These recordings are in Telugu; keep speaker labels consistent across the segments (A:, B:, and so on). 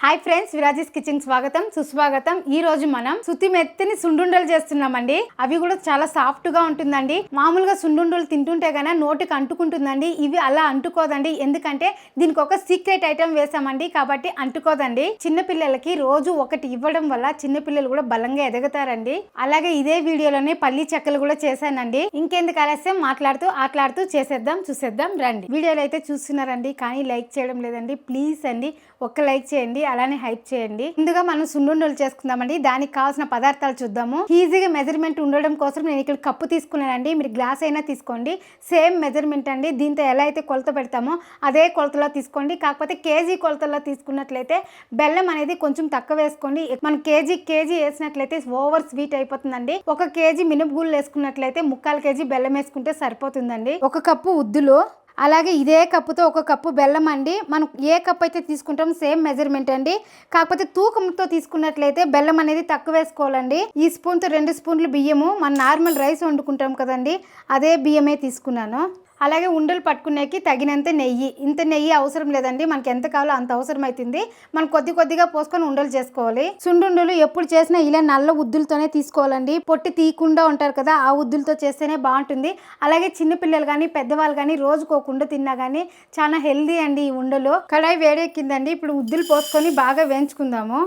A: హాయ్ ఫ్రెండ్స్, విరాజీస్ కిచెన్ స్వాగతం సుస్వాగతం. ఈ రోజు మనం సుత్తి మెత్తని సుండుండలు చేస్తున్నామండి. అవి కూడా చాలా సాఫ్ట్ గా ఉంటుందండి. మామూలుగా సుండుండలు తింటుంటే గానీ నోటికి అంటుకుంటుందండి. ఇవి అలా అంటుకోదండి, ఎందుకంటే దీనికి ఒక సీక్రెట్ ఐటమ్ వేసామండి కాబట్టి అంటుకోదండి. చిన్నపిల్లలకి రోజు ఒకటి ఇవ్వడం వల్ల చిన్నపిల్లలు కూడా బలంగా ఎదుగుతారండి. అలాగే ఇదే వీడియోలోనే పల్లి చెక్కలు కూడా చేశానండి. ఇంకెందుకు ఆలస్యం, మాట్లాడుతూ ఆట్లాడుతూ చేసేద్దాం, చూసేద్దాం రండి. వీడియోలు అయితే చూస్తున్నారండి కానీ లైక్ చేయడం లేదండి. ప్లీజ్ అండి ఒక్క లైక్ చేయండి, అలానే హైప్ చేయండి. ముందుగా మనం సున్నుండలు చేసుకుందామండి. దానికి కావాల్సిన పదార్థాలు చూద్దాము. ఈజీగా మెజర్మెంట్ ఉండడం కోసం నేను ఇక్కడ కప్పు తీసుకున్నానండి. మీరు గ్లాస్ అయినా తీసుకోండి, సేమ్ మెజర్మెంట్ అండి. దీంతో ఎలా అయితే కొలత పెడతామో అదే కొలతలో తీసుకోండి. కాకపోతే కేజీ కొలతలో తీసుకున్నట్లయితే బెల్లం అనేది కొంచెం తక్కువ వేసుకోండి. మనం కేజీ వేసినట్లయితే ఓవర్ స్వీట్ అయిపోతుందండి. ఒక కేజీ మినపగుళ్ళు వేసుకున్నట్లయితే 1/4 కేజీ బెల్లం వేసుకుంటే సరిపోతుందండి. ఒక కప్పు ఉద్దులు, అలాగే ఇదే కప్పుతో ఒక కప్పు బెల్లం అండి. మనం ఏ కప్ అయితే తీసుకుంటాం సేమ్ మెజర్మెంట్ అండి. కాకపోతే తూకంతో తీసుకున్నట్లయితే బెల్లం అనేది తక్కువ వేసుకోవాలండి. ఈ స్పూన్తో 2 స్పూన్లు బియ్యము, మన నార్మల్ రైస్ వండుకుంటాం కదండి, అదే బియ్యమే తీసుకున్నాను. అలాగే ఉండలు పట్టుకునేకి తగినంత నెయ్యి. ఇంత నెయ్యి అవసరం లేదండి, మనకి ఎంత కావాలో అంత అవసరం అవుతుంది. మనం కొద్దిగా పోసుకొని ఉండలు చేసుకోవాలి. సుండుండలు ఎప్పుడు చేసినా ఇలా నల్ల ఉద్దులతోనే తీసుకోవాలండి. పొట్టి తీయకుండా ఉంటారు కదా, ఆ ఉద్దులతో చేస్తేనే బాగుంటుంది. అలాగే చిన్నపిల్లలు కానీ పెద్దవాళ్ళు కానీ రోజుకు ఒక ఉండ తిన్నా కానీ చాలా హెల్దీ అండి ఈ ఉండలు. కడాయి వేడెక్కిందండి. ఇప్పుడు ఉద్దులు పోసుకొని బాగా వేయించుకుందాము.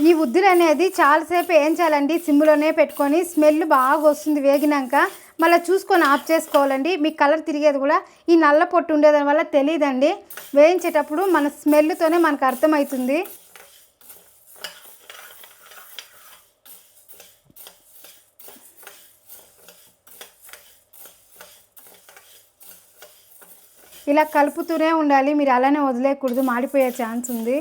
A: ఈ ఉద్దులు అనేది చాలాసేపు వేయించాలండి, సిమ్లోనే పెట్టుకొని. స్మెల్ బాగా వస్తుంది వేగినాక. మళ్ళీ చూసుకొని ఆఫ్ చేసుకోవాలండి. మీకు కలర్ తిరిగేది కూడా ఈ నల్ల పొట్టు ఉండేదాని వల్ల తెలియదండి. వేయించేటప్పుడు మన స్మెల్తోనే మనకు అర్థమవుతుంది. ఇలా కలుపుతూనే ఉండాలి, మీరు అలానే వదిలేయకూడదు, మాడిపోయే ఛాన్స్ ఉంది.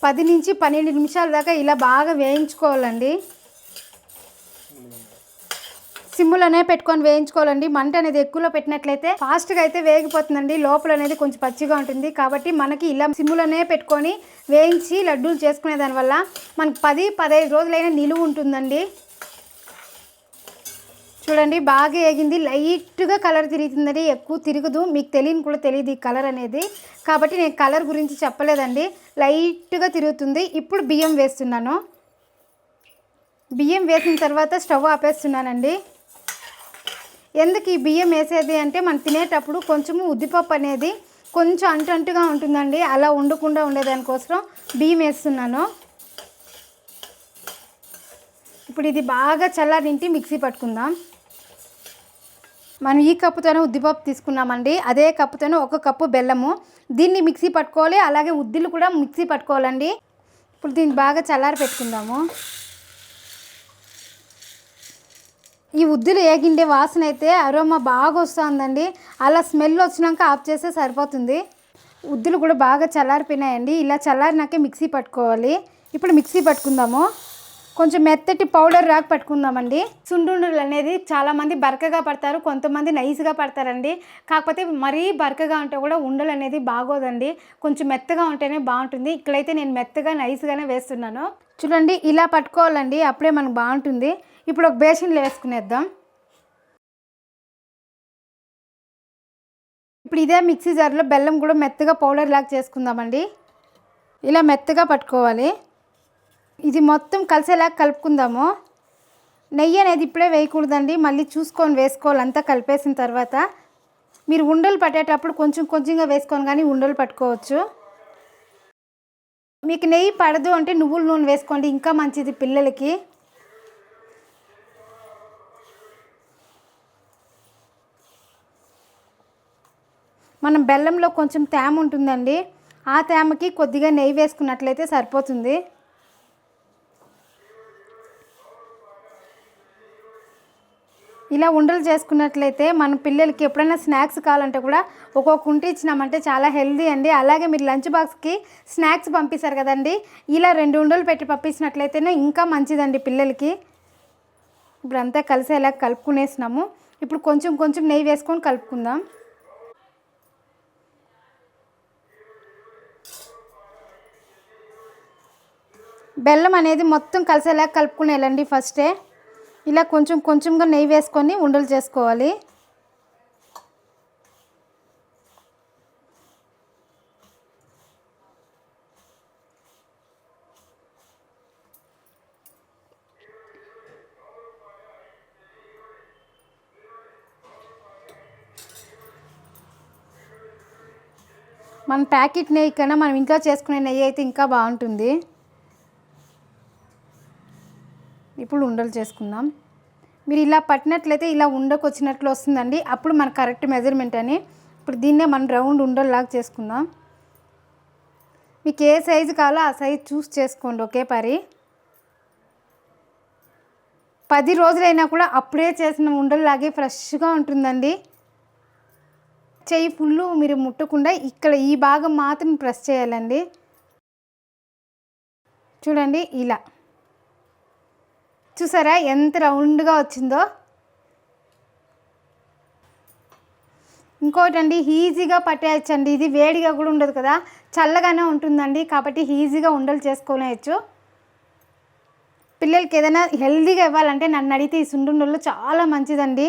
A: పది నుంచి 12 నిమిషాల దాకా ఇలా బాగా వేయించుకోవాలండి. సిమ్లోనే పెట్టుకొని వేయించుకోవాలండి. మంట అనేది ఎక్కువలో పెట్టినట్లయితే ఫాస్ట్గా అయితే వేగిపోతుందండి, లోపల అనేది కొంచెం పచ్చిగా ఉంటుంది. కాబట్టి మనకి ఇలా సిమ్లోనే పెట్టుకొని వేయించి లడ్డూలు చేసుకునే దానివల్ల మనకు 10-15 రోజులైనా నిలువ ఉంటుందండి. చూడండి బాగా వేగింది. లైట్గా కలర్ తిరుగుతుందండి, ఎక్కువ తిరగదు. మీకు కూడా తెలియదు ఈ కలర్ అనేది, కాబట్టి నేను కలర్ గురించి చెప్పలేదండి. లైట్గా తిరుగుతుంది. ఇప్పుడు బియ్యం వేస్తున్నాను. బియ్యం వేసిన తర్వాత స్టవ్ ఆపేస్తున్నానండి. ఎందుకు ఈ బియ్యం వేసేది అంటే మనం తినేటప్పుడు కొంచెము ఉద్దిపప్పు అనేది కొంచెం అంటుగా ఉంటుందండి, అలా ఉండకుండా ఉండేదానికోసం బియ్యం వేస్తున్నాను. ఇప్పుడు ఇది బాగా చల్లారింటి మిక్సీ పట్టుకుందాం. మనం ఈ కప్పుతోనే ఉద్దిపప్పు తీసుకున్నామండి, అదే కప్పుతోనే ఒక కప్పు బెల్లము. దీన్ని మిక్సీ పట్టుకోవాలి, అలాగే ఉద్దిలు కూడా మిక్సీ పట్టుకోవాలండి. ఇప్పుడు దీన్ని బాగా చల్లారి పెట్టుకుందాము. ఈ ఉద్దిలు ఏగిండే వాసన అయితే అరోమా బాగా వస్తుందండి. అలా స్మెల్ వచ్చినాక ఆఫ్ చేస్తే సరిపోతుంది. ఉద్దిలు కూడా బాగా చల్లారిపోయినాయండి. ఇలా చల్లారినాకే మిక్సీ పట్టుకోవాలి. ఇప్పుడు మిక్సీ పట్టుకుందాము. కొంచెం మెత్తటి పౌడర్ రాక పట్టుకుందామండి. సుండుండలు అనేది చాలామంది బరకగా పడతారు, కొంతమంది నైస్గా పడతారండి. కాకపోతే మరీ బరకగా ఉంటే కూడా ఉండలు అనేది బాగోదండి, కొంచెం మెత్తగా ఉంటేనే బాగుంటుంది. ఇక్కడైతే నేను మెత్తగా నైస్గానే వేస్తున్నాను. చూడండి ఇలా పట్టుకోవాలండి, అప్పుడే మనకు బాగుంటుంది. ఇప్పుడు ఒక బేసిన్లో వేసుకునేద్దాం. ఇప్పుడు ఇదే మిక్సీ జార్లో బెల్లం కూడా మెత్తగా పౌడర్ లాగా చేసుకుందామండి. ఇలా మెత్తగా పట్టుకోవాలి. ఇది మొత్తం కలిసేలాగా కలుపుకుందాము. నెయ్యి అనేది ఇప్పుడే వేయకూడదండి, మళ్ళీ చూసుకొని వేసుకోవాలి. అంతా కలిపేసిన తర్వాత మీరు ఉండలు పట్టేటప్పుడు కొంచెంగా వేసుకొని కానీ ఉండలు పట్టుకోవచ్చు. మీకు నెయ్యి పడదు అంటే నువ్వుల నూనె వేసుకోండి, ఇంకా మంచిది పిల్లలకి. మనం బెల్లంలో కొంచెం తేమ ఉంటుందండి, ఆ తేమకి కొద్దిగా నెయ్యి వేసుకున్నట్లయితే సరిపోతుంది. ఇలా ఉండలు చేసుకున్నట్లయితే మన పిల్లలకి ఎప్పుడైనా స్నాక్స్ కావాలంటే కూడా ఒక్కొక్క ఉంటే ఇచ్చినామంటే చాలా హెల్దీ అండి. అలాగే మీరు లంచ్ బాక్స్కి స్నాక్స్ పంపిస్తారు కదండి, ఇలా 2 ఉండలు పెట్టి పంపించినట్లయితేనే ఇంకా మంచిదండి పిల్లలకి. ఇప్పుడు అంతా కలిసేలా కలుపుకునేసినాము. ఇప్పుడు కొంచెం నెయ్యి వేసుకొని కలుపుకుందాం. బెల్లం అనేది మొత్తం కలిసేలా కలుపుకునేయాలండి ఫస్టే. ఇలా కొంచెం కొంచెంగా నెయ్యి వేసుకొని ఉండలు చేసుకోవాలి. మన ప్యాకెట్ నెయ్యి కన్నా మనం ఇంట్లో చేసుకునే నెయ్యి అయితే ఇంకా బాగుంటుంది. ఇప్పుడు ఉండలు చేసుకుందాం. మీరు ఇలా పట్టినట్లయితే ఇలా ఉండకు వచ్చినట్లు వస్తుందండి, అప్పుడు మన కరెక్ట్ మెజర్మెంట్ అని. ఇప్పుడు దీన్నే మనం రౌండ్ ఉండల్లాగా చేసుకుందాం. మీకు ఏ సైజు కావాలో ఆ సైజు చూస్ చేసుకోండి ఒకే పరి. 10 రోజులైనా కూడా అప్పుడే చేసిన ఉండల్లాగే ఫ్రెష్గా ఉంటుందండి. చెయ్యి ఫుల్లు మీరు ముట్టకుండా ఇక్కడ ఈ భాగం మాత్రం ప్రెస్ చేయాలండి. చూడండి ఇలా చూసారా ఎంత రౌండ్గా వచ్చిందో. ఇంకోటి అండి, ఈజీగా పట్టేయచ్చండి. ఇది వేడిగా కూడా ఉండదు కదా, చల్లగానే ఉంటుందండి. కాబట్టి ఈజీగా ఉండలు చేసుకోవచ్చు. పిల్లలకి ఏదైనా హెల్తీగా ఇవ్వాలంటే నన్ను అడిగితే ఈ సున్నుండలు చాలా మంచిదండి.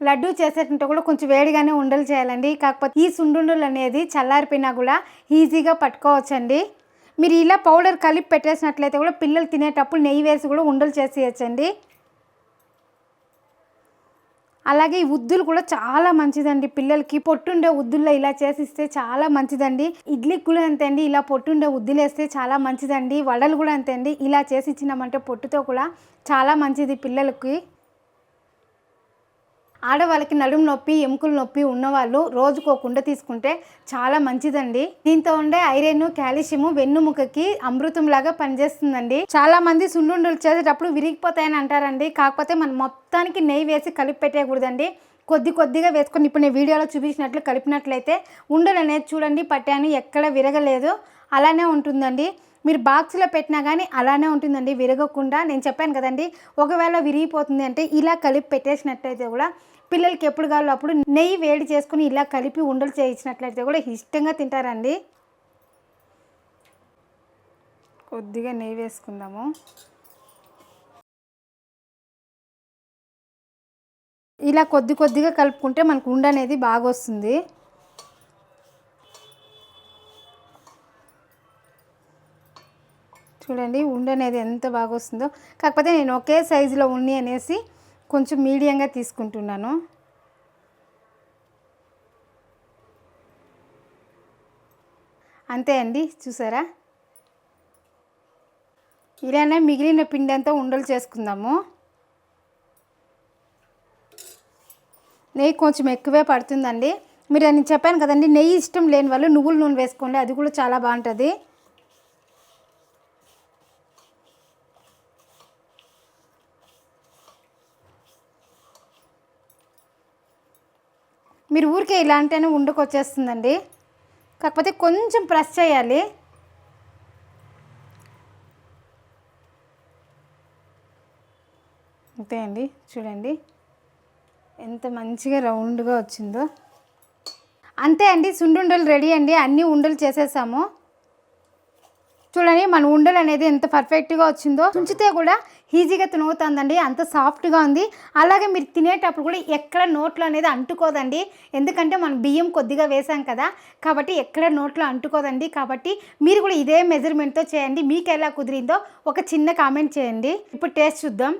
A: లడ్డు చేసేటంటే కూడా కొంచెం వేడిగానే ఉండలు చేయాలండి. కాకపోతే ఈ సున్నుండలు అనేది చల్లారిపోయినా కూడా ఈజీగా పట్టుకోవచ్చండి. మీరు ఇలా పౌడర్ కలిపి పెట్టేసినట్లయితే కూడా పిల్లలు తినేటప్పుడు నెయ్యి వేసి కూడా ఉండలు చేసేయచ్చండి. అలాగే ఈ ఉద్దులు కూడా చాలా మంచిదండి. పిల్లలకి పొట్టుండే ఉద్దుల్లో ఇలా చేసిస్తే చాలా మంచిదండి. ఇడ్లీకి కూడా అంతే అండి, ఇలా పొట్టుండే ఉద్దులు వేస్తే చాలా మంచిదండి. వడలు కూడా అంతే అండి, ఇలా చేసి ఇచ్చినామంటే పొట్టుతో కూడా చాలా మంచిది పిల్లలకి. ఆడవాళ్ళకి నడుము నొప్పి, ఎముకల నొప్పి ఉన్నవాళ్ళు రోజుకు ఒక ఉండ తీసుకుంటే చాలా మంచిదండి. దీంతో ఉండే ఐరన్, కాల్షియము వెన్నుముకకి అమృతంలాగా పనిచేస్తుందండి. చాలా మంది సున్నుండలు చేసేటప్పుడు విరిగిపోతాయని అంటారండి. కాకపోతే మనం మొత్తానికి నెయ్యి వేసి కలిపి పెట్టేయకూడదండి. కొద్దిగా వేసుకొని ఇప్పుడు నేను వీడియోలో చూపించినట్లు కలిపినట్లయితే ఉండలు అనేది చూడండి పట్టాను, ఎక్కడ విరగలేదు, అలానే ఉంటుందండి. మీరు బాక్స్లో పెట్టినా కానీ అలానే ఉంటుందండి, విరగకుండా. నేను చెప్పాను కదండి, ఒకవేళ విరిగిపోతుంది అంటే ఇలా కలిపి పెట్టేసినట్లయితే కూడా పిల్లలకి ఎప్పుడు కావాలో అప్పుడు నెయ్యి వేడి చేసుకుని ఇలా కలిపి ఉండలు చేయించినట్లయితే కూడా ఇష్టంగా తింటారండి. కొద్దిగా నెయ్యి వేసుకుందాము. ఇలా కొద్దిగా కలుపుకుంటే మనకు ఉండ అనేది బాగా వస్తుంది. చూడండి ఉండ అనేది ఎంత బాగా వస్తుందో. కాకపోతే నేను ఒకే సైజులో ఉన్ని అనేసి కొంచెం మీడియంగా తీసుకుంటున్నాను. అంతే అండి, చూసారా. ఇలానే మిగిలిన పిండి అంతా ఉండలు చేసుకుందాము. నెయ్యి కొంచెం ఎక్కువే పడుతుందండి. మీరు నేను చెప్పాను కదండి, నెయ్యి ఇష్టం లేని వాళ్ళు నువ్వుల నూనె వేసుకోండి, అది కూడా చాలా బాగుంటుంది. మీరు ఊరికే ఇలా అంటేనే ఉండకొచ్చేస్తుందండి. కాకపోతే కొంచెం ప్రెస్ చేయాలి. అంతే అండి, చూడండి ఎంత మంచిగా రౌండ్గా వచ్చిందో. అంతే అండి, సున్నుండలు రెడీ అండి. అన్నీ ఉండలు చేసేసాము. చూడండి మన ఉండలు అనేది ఎంత పర్ఫెక్ట్గా వచ్చిందో. తుంచితే కూడా ఈజీగా తినవుతుందండి, అంత సాఫ్ట్గా ఉంది. అలాగే మీరు తినేటప్పుడు కూడా ఎక్కడ నోట్లో అనేది అంటుకోదండి, ఎందుకంటే మనం బియ్యం కొద్దిగా వేసాం కదా, కాబట్టి ఎక్కడ నోట్లో అంటుకోదండి. కాబట్టి మీరు కూడా ఇదే మెజర్మెంట్తో చేయండి. మీకు ఎలా కుదిరిందో ఒక చిన్న కామెంట్ చేయండి. ఇప్పుడు టేస్ట్ చూద్దాం.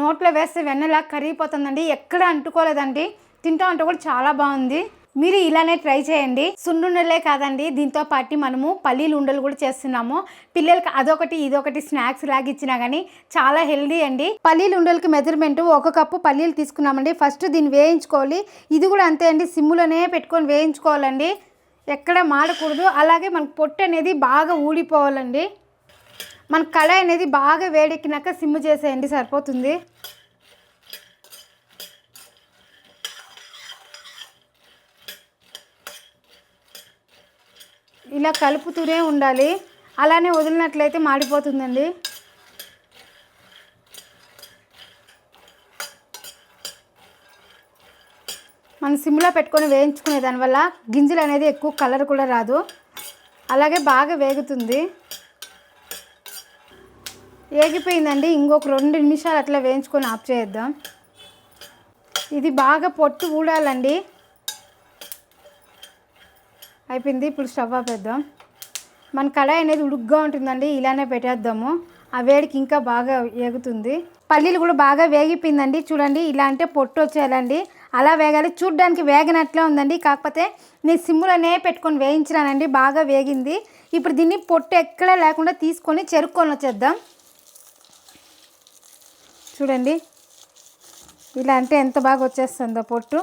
A: నోట్లో వేస్తే వెన్నలా కరిగిపోతుందండి, ఎక్కడ అంటుకోలేదండి. తింటా ఉంటే కూడా చాలా బాగుంది. మీరు ఇలానే ట్రై చేయండి. సున్నుండలే కాదండి, దీంతో పాటు మనము పల్లీలు ఉండలు కూడా చేస్తున్నాము. పిల్లలకి అదొకటి ఇదొకటి స్నాక్స్ లాగా ఇచ్చినా కానీ చాలా హెల్దీ అండి. పల్లీలు ఉండలకి మెజర్మెంట్ 1 కప్పు పల్లీలు తీసుకున్నామండి. ఫస్ట్ దీన్ని వేయించుకోవాలి. ఇది కూడా అంతే అండి, సిమ్ములోనే పెట్టుకొని వేయించుకోవాలండి, ఎక్కడ మాడకూడదు. అలాగే మనకు పొట్టు అనేది బాగా ఊడిపోవాలండి. మన కడాయి అనేది బాగా వేడెక్కినాక సిమ్ చేసేయండి, సరిపోతుంది. ఇలా కలుపుతూనే ఉండాలి, అలానే వదిలినట్లయితే మాడిపోతుందండి. మనం సిమ్లో పెట్టుకొని వేయించుకునే దానివల్ల గింజలు అనేది ఎక్కువ కలర్ కూడా రాదు, అలాగే బాగా వేగుతుంది. వేగిపోయిందండి. ఇంకొక 2 నిమిషాలు అట్లా వేయించుకొని ఆఫ్ చేద్దాం. ఇది బాగా పొట్టు ఊడాలండి. అయిపోయింది. ఇప్పుడు స్టవ్ ఆపేద్దాం. మన కడాయి అనేది ఉడుగ్గా ఉంటుందండి, ఇలానే పెట్టేద్దాము. ఆ వేడికి ఇంకా బాగా వేగుతుంది. పల్లీలు కూడా బాగా వేగిపోయిందండి. చూడండి, ఇలా అంటే పొట్టు వచ్చేయాలండి, అలా వేగాలి. చూడ్డానికి వేగనట్లే ఉందండి, కాకపోతే నేను సిమ్లోనే పెట్టుకొని వేయించినానండి. బాగా వేగింది. ఇప్పుడు దీన్ని పొట్టు ఎక్కడా లేకుండా తీసుకొని చెరుక్కొని వచ్చేద్దాం. చూడండి, ఇలా అంటే ఎంత బాగా వచ్చేస్తుందో పొట్టు.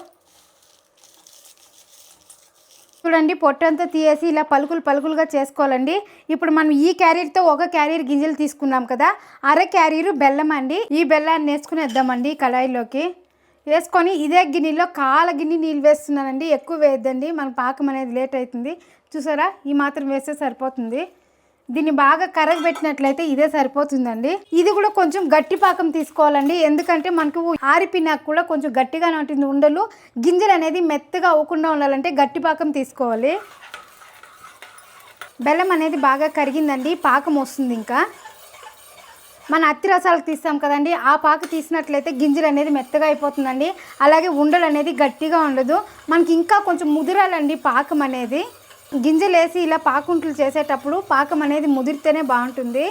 A: చూడండి, పొట్టు అంతా తీసేసి ఇలా పలుకులుగా చేసుకోవాలండి. ఇప్పుడు మనం ఈ క్యారీర్తో 1 క్యారీర్ గింజలు తీసుకున్నాం కదా, అర క్యారీరు బెల్లం అండి. ఈ బెల్లాన్ని వేసుకునేద్దామండి కళాయిలోకి. వేసుకొని ఇదే గిన్నెలో గిన్నె నీళ్ళు వేస్తున్నానండి. ఎక్కువ వేయద్దండి, మన పాకం అనేది లేట్ అవుతుంది. చూసారా, ఈ మాత్రం వేస్తే సరిపోతుంది. దీన్ని బాగా కరగబెట్టినట్లయితే ఇదే సరిపోతుందండి. ఇది కూడా కొంచెం గట్టి పాకం తీసుకోవాలండి, ఎందుకంటే మనకు ఆరిపినాక కూడా కొంచెం గట్టిగానే ఉంటుంది ఉండలు. గింజలు అనేది మెత్తగా అవ్వకుండా ఉండాలంటే గట్టి పాకం తీసుకోవాలి. బెల్లం అనేది బాగా కరిగిందండి, పాకం వస్తుంది. ఇంకా మన అత్తి రసాలకు తీస్తాం కదండి, ఆ పాకు తీసినట్లయితే గింజలు అనేది మెత్తగా అయిపోతుందండి. అలాగే ఉండలు అనేది గట్టిగా ఉండదు. మనకి ఇంకా కొంచెం ముదిరాలండి పాకం అనేది. గింజలు వేసి ఇలా పాకుంట్లు చేసేటప్పుడు పాకం అనేది ముదిరితేనే బాగుంటుంది.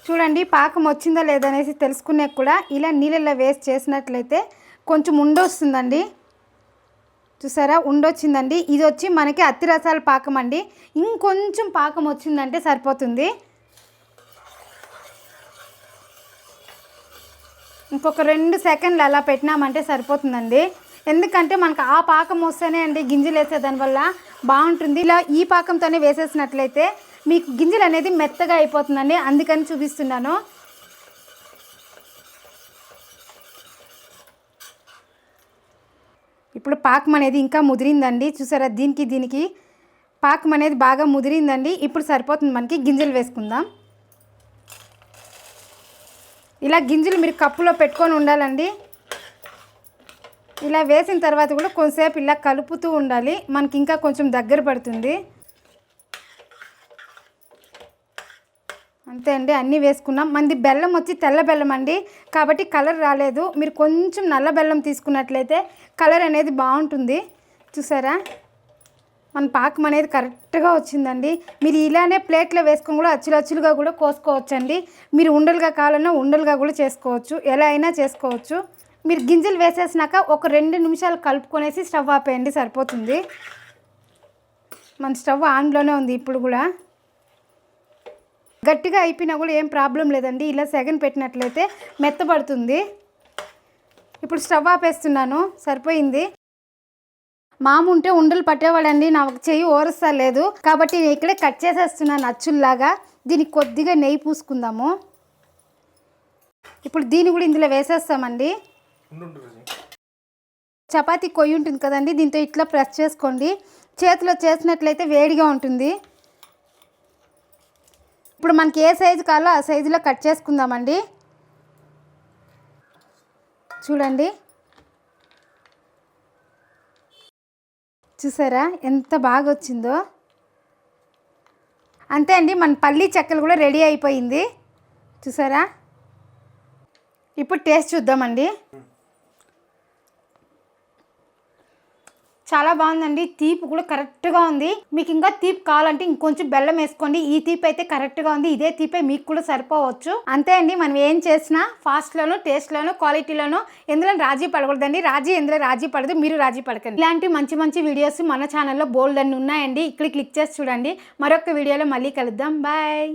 A: చూడండి, పాకం వచ్చిందా లేదనేసి తెలుసుకునే కూడా ఇలా నీళ్ళల్లో వేసి చేసినట్లయితే కొంచెం ఉండొస్తుందండి. చూసారా, ఉండొచ్చిందండి. ఇది వచ్చి మనకి అత్తి రసాల పాకం అండి. ఇంకొంచెం పాకం వచ్చిందంటే సరిపోతుంది. ఇంకొక 2 సెకండ్లు అలా పెట్టినామంటే సరిపోతుందండి. ఎందుకంటే మనకు ఆ పాకం వస్తేనే అండి గింజలు వేసే దానివల్ల బాగుంటుంది. ఇలా ఈ పాకంతోనే వేసేసినట్లయితే మీకు గింజలు అనేది మెత్తగా అయిపోతుందండి, అందుకని చూపిస్తున్నాను. ఇప్పుడు పాకం అనేది ఇంకా ముదిరిందండి. చూసారా, దీనికి పాకం అనేది బాగా ముదిరిందండి. ఇప్పుడు సరిపోతుంది మనకి. గింజలు వేసుకుందాం. ఇలా గింజలు మీరు కప్పులో పెట్టుకొని ఉండాలండి. ఇలా వేసిన తర్వాత కూడా కొంచెంసేపు ఇలా కలుపుతూ ఉండాలి, మనకి ఇంకా కొంచెం దగ్గర పడుతుంది. అంతే అండి, అన్నీ వేసుకున్నాం. మనది బెల్లం వచ్చి తెల్ల బెల్లం అండి, కాబట్టి కలర్ రాలేదు. మీరు కొంచెం నల్ల బెల్లం తీసుకున్నట్లయితే కలర్ అనేది బాగుంటుంది. చూసారా, మన పాకం అనేది కరెక్ట్గా వచ్చిందండి. మీరు ఇలానే ప్లేట్లో వేసుకొని కూడా అచ్చులుగా కూడా కోసుకోవచ్చండి. మీరు ఉండలుగా కావాలన్నా ఉండలుగా కూడా చేసుకోవచ్చు, ఎలా అయినా చేసుకోవచ్చు. మీరు గింజలు వేసేసినాక ఒక 2 నిమిషాలు కలుపుకొనేసి స్టవ్ ఆపేయండి, సరిపోతుంది. మన స్టవ్ ఆన్లోనే ఉంది ఇప్పుడు కూడా. గట్టిగా అయిపోయినా కూడా ఏం ప్రాబ్లం లేదండి, ఇలా సెగన్ పెట్టినట్లయితే మెత్తబడుతుంది. ఇప్పుడు స్టవ్ ఆపేస్తున్నాను, సరిపోయింది. మాము ఉంటే ఉండలు పట్టేవాడండి, నాకు చెయ్యి ఓరుస్తా లేదు, కాబట్టి నేను ఇక్కడే కట్ చేసేస్తున్నాను అచ్చుల్లాగా. దీనికి కొద్దిగా నెయ్యి పూసుకుందాము. ఇప్పుడు దీన్ని కూడా ఇందులో వేసేస్తామండి. చపాతీ కొయ్యి ఉంటుంది కదండి, దీంతో ఇట్లా ప్రెస్ చేసుకోండి. చేతిలో చేసినట్లయితే వేడిగా ఉంటుంది. ఇప్పుడు మనకి ఏ సైజు కావాలో ఆ సైజులో కట్ చేసుకుందామండి. చూడండి, చూసారా ఎంత బాగా వచ్చిందో. అంతే అండి, మన పల్లీ చెక్కలు కూడా రెడీ అయిపోయింది. చూసారా, ఇప్పుడు టేస్ట్ చూద్దామండి. చాలా బాగుందండి, తీపి కూడా కరెక్ట్గా ఉంది. మీకు ఇంకా తీపి కావాలంటే ఇంకొంచెం బెల్లం వేసుకోండి. ఈ తీపి అయితే కరెక్ట్గా ఉంది, ఇదే తీపే మీకు కూడా సరిపోవచ్చు. అంతే అండి, మనం ఏం చేసినా ఫాస్ట్లోను, టేస్ట్లోను, క్వాలిటీలోను ఎందులో రాజీ పడకూడదండి. ఎందులో రాజీ పడదు, మీరు రాజీ పడకండి. ఇలాంటి మంచి వీడియోస్ మన ఛానల్లో బోల్డ్ అన్ని ఉన్నాయండి. ఇక్కడ క్లిక్ చేసి చూడండి. మరొక వీడియోలో మళ్ళీ కలుద్దాం. బాయ్.